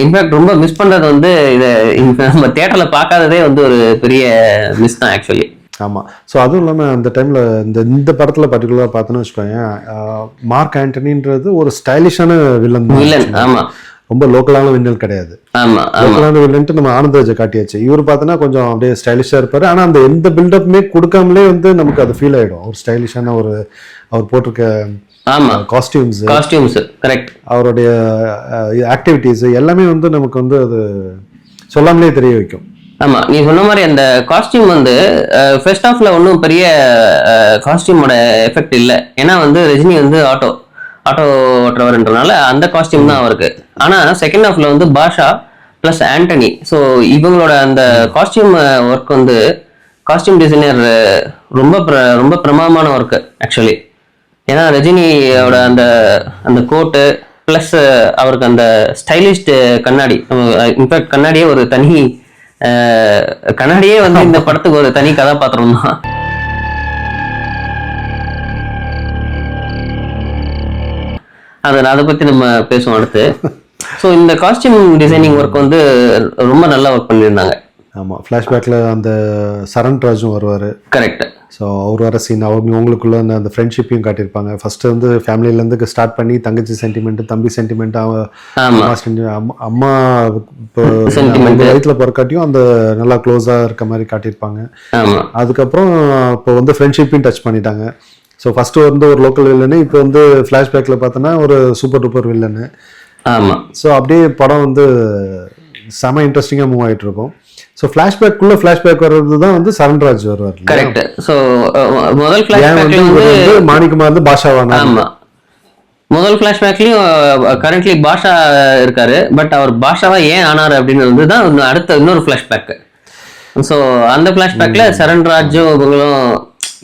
இன்ஃபேக்ட் ரொம்ப மிஸ் பண்றது வந்து இதை நம்ம தியேட்டர்ல பார்க்காததே வந்து ஒரு பெரிய மிஸ் தான் ஆக்சுவலி. ஆமாம். ஸோ அதுவும் இல்லாமல் அந்த டைமில் இந்த படத்தில் பர்டிகுலராக பார்த்தோன்னு வச்சுக்கோங்க, மார்க் ஆண்டனின்றது ஒரு ஸ்டைலிஷான வில்லன். ஆமாம், ரொம்ப லோக்கலான வில்லன் கிடையாது. ஆமாம், லோக்கலான வில்லன்ட்டு நம்ம ஆனந்தராஜை காட்டியாச்சு. இவர் பார்த்தோன்னா கொஞ்சம் அப்படியே ஸ்டைலிஷாக இருப்பார். ஆனால் அந்த எந்த பில்டப்புமே கொடுக்காமலே வந்து நமக்கு அது ஃபீல் ஆகிடும். ஒரு ஸ்டைலிஷான அவர் போட்டிருக்க காஸ்டியூம்ஸ் கரெக்ட், அவருடைய ஆக்டிவிட்டீஸ் எல்லாமே வந்து நமக்கு வந்து அது சொல்லாமலே தெரிய வைக்கும். ஆமா, நீ சொன்ன மாதிரி அந்த காஸ்டியூம் வந்து ஃபர்ஸ்ட் ஹாஃப்ல ஒன்றும் பெரிய காஸ்டியூமோட எஃபெக்ட் இல்லை. ஏன்னா வந்து ரஜினி வந்து ஆட்டோ ஓட்டுறவர்ன்றனால அந்த காஸ்டியூம் தான் அவருக்கு. ஆனா செகண்ட் ஹாஃப்ல வந்து பாஷா பிளஸ் ஆண்டனி, ஸோ இவங்களோட அந்த காஸ்டியூம் ஒர்க் வந்து காஸ்டியூம் டிசைனர் ரொம்ப பிரமாதமான ஒர்க்கு ஆக்சுவலி. ஏன்னா ரஜினியோட அந்த கோட்டு பிளஸ் அவருக்கு அந்த ஸ்டைலிஷ்ட் கண்ணாடி, இன்ஃபேக்ட் கண்ணாடியே ஒரு தனி கண்ணாடியே வந்து இந்த படத்துக்கு ஒரு தனி கதாபாத்திரம் தான். அதை பத்தி நம்ம பேசுவோம் அடுத்து. ஸோ இந்த காஸ்டியூம் டிசைனிங் ஒர்க் வந்து ரொம்ப நல்லா ஒர்க் பண்ணியிருந்தாங்க. ஆமாம், ஃப்ளாஷ்பேக்கில் அந்த சரண் ராஜும் வருவார். கரெக்ட். ஸோ அவர் வர சீன் அவங்களுக்குள்ள அந்த ஃப்ரெண்ட்ஷிப்பையும் காட்டியிருப்பாங்க. ஃபர்ஸ்ட் வந்து ஃபேமிலியிலேருந்து ஸ்டார்ட் பண்ணி தங்கச்சி சென்டிமெண்ட்டு, தம்பி சென்டிமெண்ட், அம்மா இப்போ வயிற்றுல பிறக்காட்டியும் அந்த நல்லா க்ளோஸாக இருக்க மாதிரி காட்டியிருப்பாங்க. அதுக்கப்புறம் இப்போ வந்து ஃப்ரெண்ட்ஷிப்பையும் டச் பண்ணிட்டாங்க. ஸோ ஃபர்ஸ்ட் வந்து ஒரு லோக்கல் வில்லனு, இப்போ வந்து ஃப்ளாஷ்பேக்கில் பார்த்தோன்னா ஒரு சூப்பர் டூப்பர் வில்லனு. ஆமாம். ஸோ அப்படியே படம் வந்து செம இன்ட்ரெஸ்டிங்காக மூவ் ஆகிட்டு இருக்கும். ஸோ ஃப்ளாஷ்பேக் வர்றது தான் வந்து சரண்ராஜ் வருவார். கரெக்ட். ஸோ முதல் ஃப்ளாஷ்பேக்ல வந்து மாணிக்குமார் வந்து பாஷாவான. ஆமாம், முதல் ஃப்ளாஷ்பேக்லயும் கரண்ட்லி பாஷா இருக்காரு. பட் அவர் பாஷாவா ஏன் ஆனார் அப்படின்னு வந்து தான் அடுத்த இன்னொரு ஃப்ளாஷ்பேக். ஸோ அந்த ஃப்ளாஷ்பேக்ல சரண்ராஜும் இவங்களும்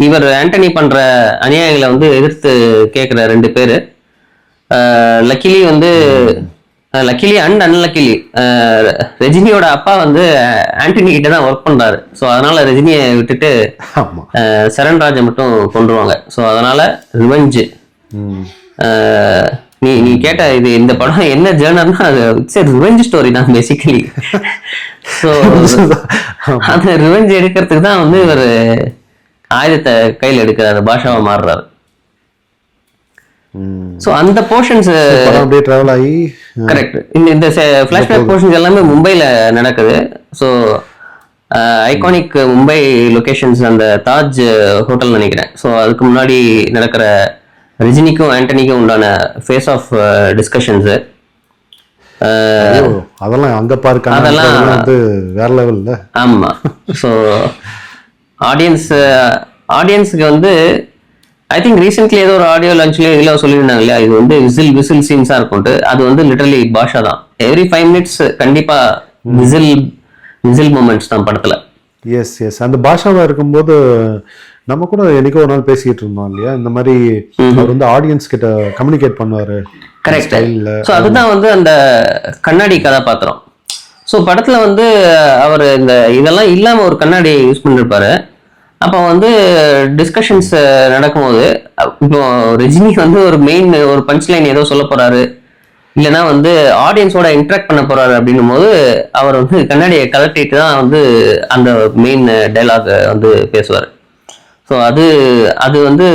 இவர் ஆண்டனி பண்ற அநியாயங்களை வந்து எதிர்த்து கேட்குற 2 பேர். லக்கிலி அண்ட் அன்லக்கிலி ரஜினியோட அப்பா வந்து ஆண்டனி கிட்ட தான் ஒர்க் பண்றாரு. ஸோ அதனால ரஜினியை விட்டுட்டு சரண்ராஜை மட்டும் கொண்டுருவாங்க. ஸோ அதனால ரிவெஞ்சு. நீ கேட்ட இந்த படம் என்ன ஜேர்னர்னா அது இட்ஸ் எ ரிவெஞ்ச் ஸ்டோரி தான் பேசிக்கலி. ஸோ அந்த ரிவெஞ்ச் எடுக்கிறதுக்கு தான் வந்து இவர் ஆயுதத்தை கையில் எடுக்கிறாரு, பாஷாவை மாறுறாரு. ஸோ அந்த போர்ஷன்ஸ் அப்படியே டிராவல் ஆகி கரெக்ட். இந்த ஃபிளாஷ்பேக் போர்ஷன்ஸ் எல்லாமே மும்பையில் நடக்குது. ஸோ ஐகானிக் மும்பை லொகேஷன்ஸ் அந்த தாஜ் ஹோட்டல் நினைக்கிறேன். ஸோ அதுக்கு முன்னாடி நடக்கிற ரஜினிக்கும் ஆண்டனிக்கும் உண்டான ஃபேஸ் ஆஃப் டிஸ்கஷன்ஸு அதெல்லாம் அங்கே பார்க்க அதெல்லாம் வந்து வேற லெவலில். ஆமாம். ஸோ ஆடியன்ஸுக்கு வந்து ஐ திங்க் ரீசென்ட்லி ஏதோ ஒரு ஆடியோ லான்ச்லேயே இதில் சொல்லியிருந்தாங்க இல்லையா, இது வந்து விசில் சீன்ஸாக இருக்கும்ட்டு. அது வந்து லிட்டரலி பாஷா தான். எவ்ரி 5 minutes கண்டிப்பாக விசில் மூமெண்ட்ஸ் தான் படத்தில். எஸ் அந்த பாஷாவாக இருக்கும்போது நம்ம கூட என்னைக்கோ ஒரு நாள் பேசிக்கிட்டு இருந்தோம் இல்லையா, இந்த மாதிரி அவர் வந்து ஆடியன்ஸ் கிட்ட கம்யூனிகேட் பண்ணுவார். கரெக்ட். ஸோ அதுதான் வந்து அந்த கண்ணாடி கதாபாத்திரம். ஸோ படத்தில் வந்து அவர் இந்த இதெல்லாம் இல்லாமல் ஒரு கண்ணாடி யூஸ் பண்ணிருப்பாரு. அப்போ வந்து டிஸ்கஷன்ஸ் நடக்கும்போது இப்போ ரஜினி வந்து ஒரு மெயின் ஒரு பஞ்ச் லைன் ஏதோ சொல்ல போறாரு, இல்லைன்னா வந்து ஆடியன்ஸோட இன்ட்ராக்ட் பண்ண போறாரு அப்படின்னும் போது அவர் வந்து கண்ணாடியை கலட்டிட்டு தான் வந்து அந்த மெயின் டைலாக் வந்து பேசுவார். ஸோ அது அது வந்து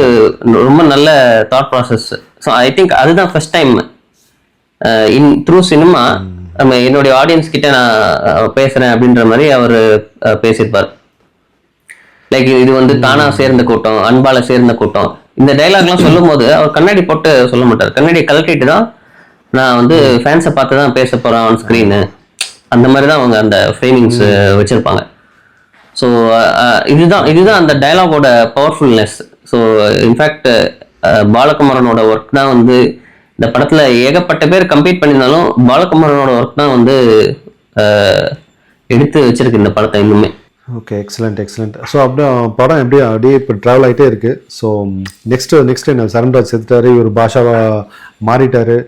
ரொம்ப நல்ல thought process. So I think அதுதான் first time in through cinema நம்ம என்னுடைய ஆடியன்ஸ் கிட்ட நான் பேசுறேன் அப்படின்ற மாதிரி அவர் பேசியிருப்பார். லைக் இது வந்து தானா சேர்ந்த கூட்டம், அன்பால சேர்ந்த கூட்டம், இந்த டைலாக்லாம் சொல்லும் போது அவர் கண்ணாடி போட்டு சொல்ல மாட்டார். கண்ணாடியை கலட்டிட்டு தான் நான் வந்து ஃபேன்ஸை பார்த்து தான் பேச போறேன் ஆன் ஸ்க்ரீனு, அந்த மாதிரி தான் அவங்க அந்த ஃப்ரேமிங்ஸ் வச்சிருப்பாங்க. ஸோ இதுதான் அந்த டைலாகோட பவர்ஃபுல்னஸ். ஸோ இன்ஃபேக்ட் பாலகுமாரனோட ஒர்க் தான் வந்து இந்த படத்துல ஏகப்பட்ட பேர் கம்பீட் பண்ணியிருந்தாலும் பாலகுமாரனோட ஒர்க் தான் வந்து எடுத்து வச்சிருக்கு இந்த படத்தை இன்னுமே. Okay, excellent. ஸோ அப்படியே படம் அப்படியே இப்போ ட்ராவல் ஆகிட்டே இருக்கு. ஸோ நெக்ஸ்ட் என்ன, சரண்ராஜ் செத்துட்டாரு, இவர் பாஷாவா மாறிட்டாரு,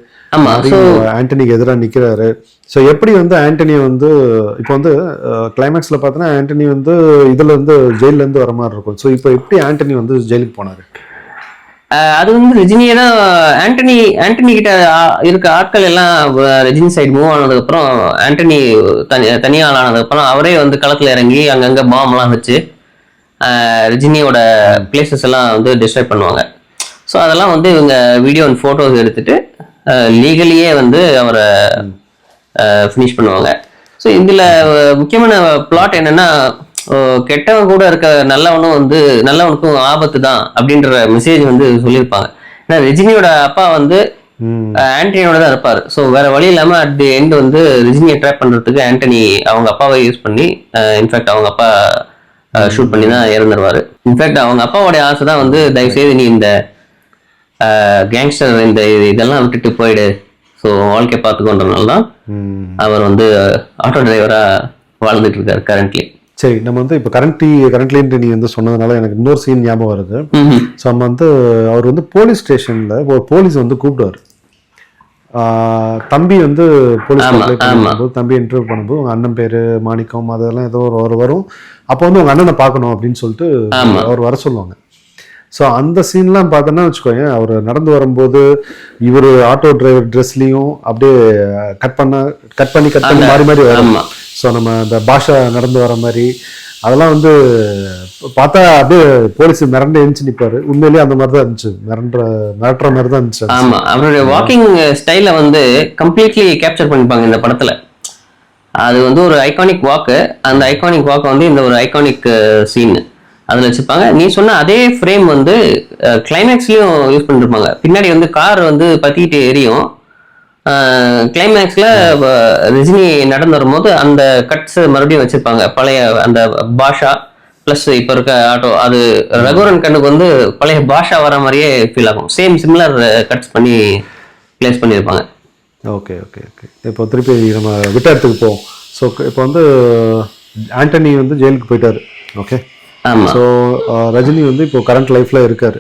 ஆண்டனிக்கு எதிராக நிற்கிறாரு. ஸோ எப்படி வந்து ஆண்டனியை வந்து இப்போ வந்து கிளைமேக்ஸில் பார்த்தோன்னா ஆண்டனி வந்து இதுல இருந்து ஜெயில இருந்து வர மாதிரி இருக்கும். ஸோ இப்போ எப்படி ஆண்டனி வந்து ஜெயிலுக்கு போனாரு? அது வந்து ரஜினியை தான் ஆண்டனி கிட்ட இருக்க ஆட்கள் எல்லாம் ரஜினி சைடு மூவ் ஆனதுக்கு அப்புறம் ஆண்டனி தனியால் ஆனதுக்கு அப்புறம் அவரே வந்து களத்துல இறங்கி அங்கங்க பாம் எல்லாம் வச்சு ரஜினியோட பிளேசஸ் எல்லாம் வந்து டிஸ்ட்ராய் பண்ணுவாங்க. ஸோ அதெல்லாம் வந்து இவங்க வீடியோ அண்ட் ஃபோட்டோஸ் எடுத்துட்டு லீகலியே வந்து அவரை ஃபினிஷ் பண்ணுவாங்க. ஸோ இதுல முக்கியமான பிளாட் என்னன்னா, கெட்டவன் கூட இருக்க நல்லவனுக்கும் ஆபத்து தான் அப்படின்ற மெசேஜ் வந்து சொல்லியிருப்பாங்க. ஏன்னா ரஜினியோட அப்பா வந்து ஆண்டனியோட தான் இருப்பாரு. ஸோ வேற வழி இல்லாம அட் தி எண்ட் வந்து ரஜினியை ட்ராப் பண்றதுக்கு ஆண்டனி அவங்க அப்பாவை யூஸ் பண்ணி, இன்ஃபேக்ட் அவங்க அப்பா ஷூட் பண்ணி தான் இறந்துருவாரு. இன்ஃபேக்ட் அவங்க அப்பாவோடைய ஆசை தான் வந்து தயவுசெய்து நீ இந்த கேங்ஸ்டர் இந்த இதெல்லாம் விட்டுட்டு போயிடு, ஸோ வாழ்க்கையை பார்த்துக்கொன்றனால தான் அவர் வந்து ஆட்டோ டிரைவரா வாழ்ந்துட்டு இருக்காரு கரண்ட்லி. சரி, நம்ம வந்து இப்போ கரண்ட்லின்ட்டு நீ வந்து சொன்னதுனால எனக்கு இன்னொரு சீன் ஞாபகம் வருது. ஸோ நம்ம வந்து அவர் வந்து போலீஸ் ஸ்டேஷன்ல ஒரு போலீஸ் வந்து கூப்பிடுவார். தம்பி வந்து போலீஸ் பண்ணும்போது தம்பி இன்டர்வியூ பண்ணும்போது உங்க அண்ணன் பேரு மாணிக்கம் அதெல்லாம் ஏதோ ஒரு வரும். அப்போ வந்து உங்க அண்ணனை பார்க்கணும் அப்படின்னு சொல்லிட்டு அவர் வர சொல்லுவாங்க. ஸோ அந்த சீன்லாம் பார்த்தோன்னா வச்சுக்கோங்க, அவர் நடந்து வரும்போது இவர் ஆட்டோ டிரைவர் ட்ரெஸ்லையும் அப்படியே கட் பண்ணி மாறி வரும். ஸோ நம்ம இந்த பாஷா நடந்து வர மாதிரி அதெல்லாம் வந்து பார்த்தா அப்படியே போலீஸ் மிரண்டு எழுந்துச்சு நிற்பாரு. உண்மையிலேயே அந்த மாதிரி தான் இருந்துச்சு, மிரட்டுற மாதிரி தான் இருந்துச்சு. ஆமா, அவருடைய வாக்கிங் ஸ்டைலை வந்து கம்ப்ளீட்லி கேப்சர் பண்ணிப்பாங்க இந்த படத்துல. அது வந்து ஒரு ஐகானிக் வாக்கு. அந்த ஐகானிக் வாக்கை வந்து இந்த ஒரு ஐகானிக் சீன் அதில் வச்சுருப்பாங்க. நீ சொன்ன அதே ஃப்ரேம் வந்து கிளைமேக்ஸ்லையும் யூஸ் பண்ணிருப்பாங்க. பின்னாடி வந்து கார் வந்து பற்றிக்கிட்டு எரியும். கிளைமேக்ஸில் ரஜினி நடந்து வரும்போது அந்த கட்ஸ் மறுபடியும் வச்சுருப்பாங்க. பழைய அந்த பாஷா ப்ளஸ் இப்போ இருக்க ஆட்டோ, அது ரகுவரன் கண்ணுக்கு வந்து பழைய பாஷா வர மாதிரியே ஃபீல் ஆகும். சிமிலர் கட்ஸ் பண்ணி பிளேஸ் பண்ணியிருப்பாங்க. ஓகே. இப்போ திருப்பி நம்ம விட்ட இடத்துக்கு போவோம். ஸோ இப்போ வந்து ஆண்டனி வந்து ஜெயிலுக்கு போயிட்டாரு. ஓகே. ஸோ ரஜினி வந்து இப்போ கரண்ட் லைஃப்ல இருக்காரு.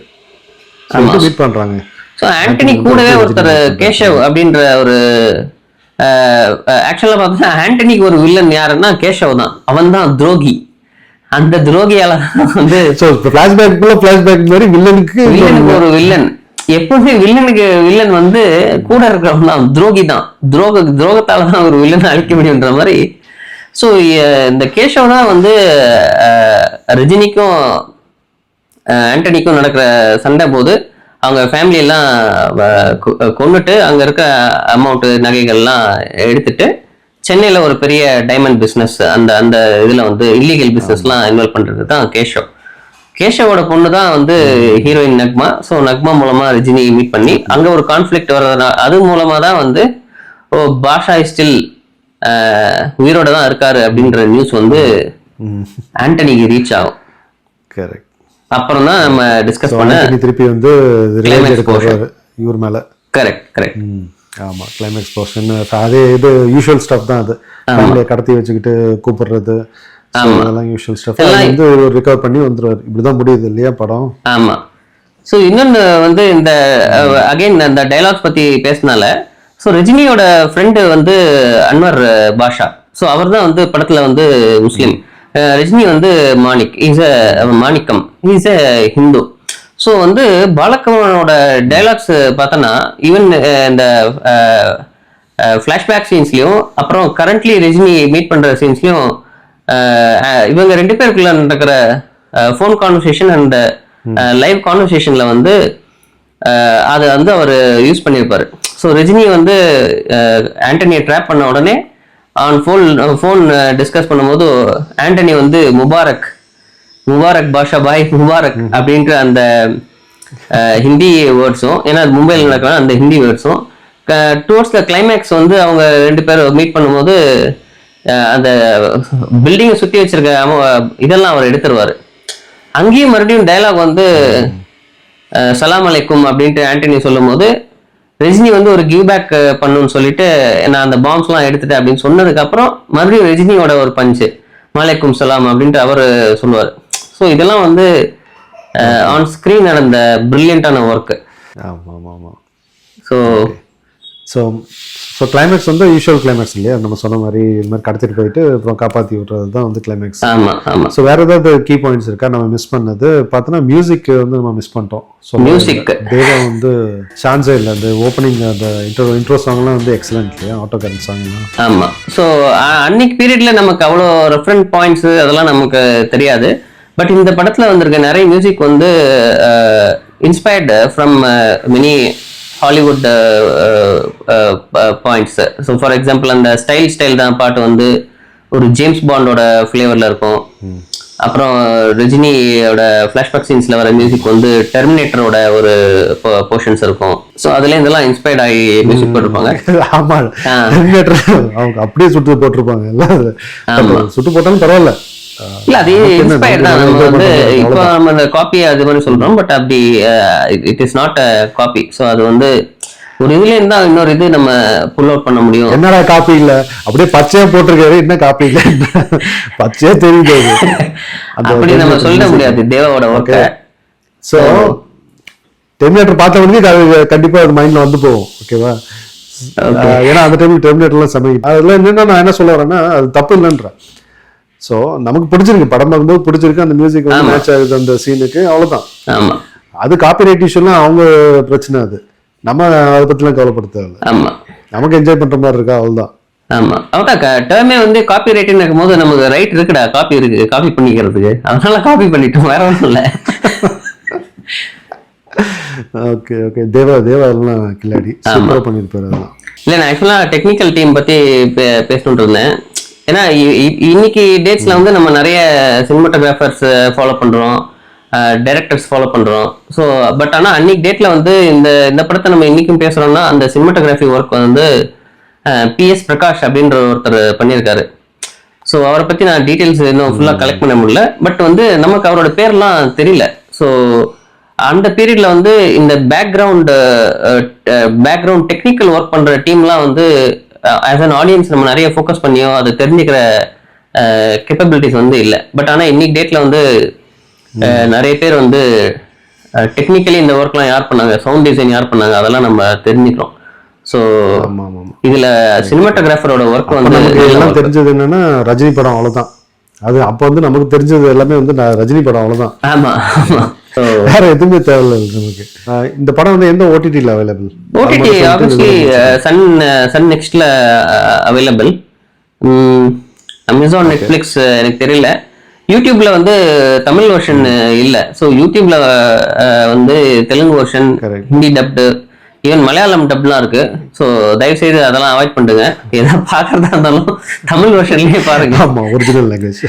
மீட் பண்றாங்க. ஸோ ஆண்டனி கூடவே ஒருத்தர் கேஷவ் அப்படின்ற ஒரு ஆக்சுவலாக பார்த்தா ஆண்டனிக்கு ஒரு வில்லன் யாருன்னா கேஷவ் தான். அவன் தான் துரோகி. அந்த துரோகியால வந்து ஃபிளாஷ்பேக் மாதிரி வில்லனுக்கு ஒரு வில்லன். எப்பவுமே வில்லன் வந்து கூட இருக்கிறவன் தான் துரோகி தான். துரோகத்தால தான் ஒரு வில்லனை அழிக்க முடியுன்ற மாதிரி. ஸோ இந்த கேஷவ் தான் வந்து ரஜினிக்கும் ஆண்டனிக்கும் நடக்கிற சண்டை போது அவங்க ஃபேமிலியெல்லாம் கொண்டுட்டு அங்கே இருக்க அமௌண்ட்டு நகைகள்லாம் எடுத்துட்டு சென்னையில் ஒரு பெரிய டைமண்ட் பிஸ்னஸ் அந்த இதில் வந்து இல்லீகல் பிஸ்னஸ்லாம் இன்வால்வ் பண்ணுறது தான் கேஷவோட பொண்ணு தான் வந்து ஹீரோயின் நக்மா. ஸோ நக்மா மூலமாக ரஜினி மீட் பண்ணி அங்கே ஒரு கான்ஃப்ளிக்ட் வர்றதுனால அது மூலமாக தான் வந்து பாஷா ஸ்டில் உயிரோட தான் இருக்காரு அப்படின்ற நியூஸ் வந்து ஆண்டனிக்கு ரீச் ஆகும். கரெக்ட். அப்புறம் தான் நம்ம டிஸ்கஸ் பண்ண திருப்பி வந்து இவர் மேல. கரெக்ட். ஆமா, கிளைமேக்ஸ் போர்ஷன் அதே இது யூஷுவல் ஸ்டஃப் தான். அது ஃபேமிலியை கடத்தி வச்சுக்கிட்டு கூப்பிடுறது அதெல்லாம் யூஷுவல் ஸ்டஃப். வந்து ரிகவர் பண்ணி வந்துருவாரு. இப்படிதான் முடியுது இல்லையா படம்? ஆமா. ஸோ இன்னொன்று வந்து இந்த அகைன் அந்த டைலாக்ஸ் பத்தி பேசினால, ஸோ ரஜினியோட ஃப்ரெண்டு வந்து அன்வர் பாஷா. ஸோ அவர் தான் வந்து படத்துல வந்து முஸ்லீம். ரஜினி வந்து மாணிக்கம் இஸ் அ ஹிந்து. ஸோ வந்து பாலகமலனோட டைலாக்ஸ் பார்த்தோன்னா ஈவன் இந்த ஃப்ளாஷ்பேக் சீன்ஸ்லையும் அப்புறம் கரண்ட்லி ரஜினி மீட் பண்ற சீன்ஸ்லையும் இவங்க 2 பேருக்குள்ள நடக்கிற ஃபோன் கான்வர்சேஷன் அண்ட் லைவ் கான்வர்சேஷன்ல வந்து அதை வந்து அவர் யூஸ் பண்ணியிருப்பாரு. ஸோ ரஜினி வந்து ஆண்டனியை ட்ராப் பண்ண உடனே ஃபோன் டிஸ்கஸ் பண்ணும்போது ஆண்டனி வந்து முபாரக் பாஷா பாய் முபாரக் அப்படின்ற அந்த ஹிந்தி வேர்ட்ஸும், ஏன்னா அது மும்பையில் நடக்கிற அந்த ஹிந்தி வேர்ட்ஸும் டுவர்ட்ஸ் த கிளைமேக்ஸ் வந்து அவங்க 2 பேரும் மீட் பண்ணும்போது அந்த பில்டிங்கை சுற்றி வச்சிருக்க இதெல்லாம் அவர் எடுத்துருவாரு. அங்கேயும் மறுபடியும் டயலாக் வந்து சலாம் அலைக்கும் அப்படின்ட்டு ஆண்டனி சொல்லும் போது ரஜினி வந்து ஒரு கிவ் பேக் பண்ணுன்னு சொல்லிட்டு நான் அந்த பாம்ஸ்லாம் எடுத்துட்டேன் அப்படின்னு சொன்னதுக்கு அப்புறம் மறுபடியும் ரஜினியோட ஒரு பஞ்சு மலைக்கும் சலாம் அப்படின்ட்டு அவர் சொல்லுவார். ஸோ இதெல்லாம் வந்து ஆன் ஸ்க்ரீன் நடந்த பிரில்லியண்டான ஒர்க்கு. ஸோ கிளைமேக்ஸ் வந்து யூஷுவல் கிளைமேக்ஸ் இல்லையா, நம்ம சொன்ன மாதிரி இது மாதிரி கடத்திட்டு போயிட்டு அப்புறம் காப்பாற்றி விட்றது தான் வந்து கிளைமேக்ஸ். ஸோ வேற ஏதாவது கீ பாயிண்ட்ஸ் இருக்கா நம்ம மிஸ் பண்ணது? பார்த்தோன்னா மியூசிக் வந்து நம்ம மிஸ் பண்ணிட்டோம். ஸோ மியூசிக் தேவா வந்து சான்ஸே இல்லை. அந்த ஓப்பனிங் அந்த இன்ட்ரோ சாங்லாம் வந்து எக்ஸலன்ட் இல்லையா, ஆட்டோ கரண்ட் சாங்லாம். ஆமாம். ஸோ அன்னைக்கு பீரியட்ல நமக்கு அவ்வளோ ரெஃபரன்ஸ் பாயிண்ட்ஸ் அதெல்லாம் நமக்கு தெரியாது. பட் இந்த படத்தில் வந்திருக்க நிறைய மியூசிக் வந்து inspired from many Hollywood points. So for example அந்த ஸ்டைல் தான் பாட்டு வந்து ஒரு ஜேம்ஸ் பாண்டோட ஃப்ளேவரில் இருக்கும். அப்புறம் ரஜினியோட ஃப்ளாஷ்பேக் சீன்ஸில் வர மியூசிக் வந்து டெர்மினேட்டரோட ஒரு போர்ஷன்ஸ் இருக்கும். ஸோ அதுல இதெல்லாம் இன்ஸ்பயர்ட் ஆகி மியூசிக் போட்டிருப்பாங்க. ஆமாம், டெர்மினேட்டர் அவங்க அப்படியே சுட்டு போட்டிருப்பாங்க. எல்லாம் சுட்டு போட்டாலும் பரவாயில்ல, இல்ல அது இன்ஸ்பயர்ட் தான். நம்ம வந்து இப்போ நம்ம அந்த காப்பி அது மாதிரி சொல்றோம், பட் அப்படி it is not a copy. So அது வந்து ஒரு இதுல இருந்தா இன்னொரு இது நம்ம புல் அவுட் பண்ண முடியும். என்னடா காப்பி இல்ல, அப்படியே பச்சையா போட்டிருக்காரு, என்ன காப்பி இல்ல, பச்சையா தெரியுது. அப்படி நம்ம சொல்ல முடியாது தேவாவோட ஒர்க்க. ஸோ டெர்மினேட்டர் பார்த்தவனுக்கு கண்டிப்பா அது மைண்ட்ல வந்து போகும். ஓகேவா? ஏன்னா அந்த டைம்ல டெர்மினேட்டர்லாம் சமைக்கும். அதெல்லாம் என்னன்னா நான் என்ன சொல்ல வரேன்னா அது தப்பு இல்லைன்றேன். ஸோ நமக்கு பிடிச்சிருக்கு, படம் பார்க்கும்போது பிடிச்சிருக்கு, அந்த மியூசிக் வந்து மேட்ச் ஆகுது அந்த சீனுக்கு, அவ்வளோதான். அது காப்பிரைட் இஷ்யூலாம் அவங்க பிரச்சனை, அது நம்ம அதை பற்றிலாம் கவலைப்படுத்த. நமக்கு என்ஜாய் பண்ற மாதிரி இருக்கா, அவ்வளோதான். ஆமா, அவ்வளோதான். டேர்மே வந்து காப்பி ரைட்னு இருக்கும்போது நமக்கு ரைட் இருக்குடா, காப்பி இருக்கு, காப்பி பண்ணிக்கிறதுக்கு, அதனால காப்பி பண்ணிட்டோம், வேற ஒன்றும் இல்லை. ஓகே தேவா எல்லாம் கில்லாடி சூப்பராக பண்ணியிருப்பாரு. அதெல்லாம் இல்லை, நான் ஆக்சுவலாக டெக்னிக்கல் டீம் பற்றி பேசணுன்ட்டு இருந்தேன். ஏன்னா இன்னைக்கு டேட்ஸ்ல வந்து நம்ம நிறைய சினிமாட்டோகிராஃபர்ஸ் ஃபாலோ பண்றோம், டைரக்டர்ஸ் ஃபாலோ பண்றோம். ஸோ பட் ஆனால் அன்னைக்கு டேட்ல வந்து இந்த படத்தை நம்ம இன்னைக்கும் பேசுறோம்னா அந்த சினிமாட்டோகிராஃபி ஒர்க் வந்து PS பிரகாஷ் அப்படின்ற ஒருத்தர் பண்ணியிருக்காரு. ஸோ அவரை பத்தி நான் டீட்டெயில்ஸ் இன்னும் ஃபுல்லாக கலெக்ட் பண்ண முடியல. பட் வந்து நமக்கு அவரோட பேர்லாம் தெரியல. ஸோ அந்த பீரியட்ல வந்து இந்த பேக்ரவுண்ட் டெக்னிக்கல் ஒர்க் பண்ற டீம்லாம் வந்து ஆஸ் அன் ஆடியன்ஸ் நம்ம நிறைய ஃபோக்கஸ் பண்ணியோ அதை தெரிஞ்சுக்கிற கேப்பபிலிட்டிஸ் வந்து இல்லை. பட் ஆனால் இன்னைக்கு டேட்ல வந்து நிறைய பேர் வந்து டெக்னிக்கலி இந்த ஒர்க்லாம் யார் பண்ணாங்க, சவுண்ட் டிசைன் யார் பண்ணாங்க, அதெல்லாம் நம்ம தெரிஞ்சுக்கிறோம். ஸோ இதுல சினிமாட்டோகிராஃபரோட ஒர்க் வந்து எல்லாம் தெரிஞ்சது என்னன்னா ரஜினி படம், அவ்வளவுதான். அது அப்போ வந்து நமக்கு தெரிஞ்சது எல்லாமே வந்து ரஜினி படம், அவ்வளவுதான். ஆமா, வேற எதுவுமே தேவையில்லை நமக்கு. இந்த படம் வந்து எந்த OTTல அவைலபிள்? OTT ஆப்வியஸ்லி சன் நெக்ஸ்ட்ல அவைலபிள். அமேசான், நெட்ஃபிளிக்ஸ் எனக்கு தெரியல. யூடியூப்ல வந்து தமிழ் வெர்ஷன் இல்லை. ஸோ யூடியூப்ல வந்து Telugu version, Hindi dubbed, even Malayalam டப்லாம் இருக்கு. ஸோ தயவுசெய்து அதெல்லாம் அவாய்ட் பண்ணுங்க. ஏதாவது பார்க்கறதா இருந்தாலும் தமிழ் வெர்ஷன்லயே பாருங்க. ஆமா, ஒரிஜினல் லாங்குவேஜ்.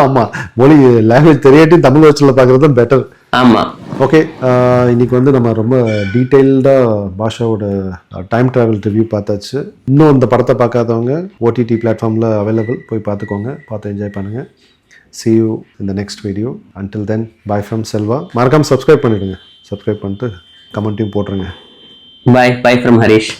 ஆமா, மொழி லாங்குவேஜ் தெரியாட்டி தமிழ் வெர்ஷன்ல பார்க்கறது தான் பெட்டர். ஆமா. ஓகே, இன்னைக்கு வந்து நம்ம ரொம்ப டீட்டெயில்டா பாஷாவோட டைம் டிராவல் ரிவ்யூ பார்த்தாச்சு. இன்னும் இந்த படத்தை பார்க்காதவங்க OTT பிளாட்ஃபார்ம்ல அவைலபிள், போய் பார்த்துக்கோங்க, பார்த்து என்ஜாய் பண்ணுங்க. See you in the next video. Until then, bye from Selva. மறக்காம சப்ஸ்கிரைப் பண்ணிடுங்க. சப்ஸ்கிரைப் பண்ணிட்டு கமெண்ட்டையும் போட்டுருங்க. Bye from Harish.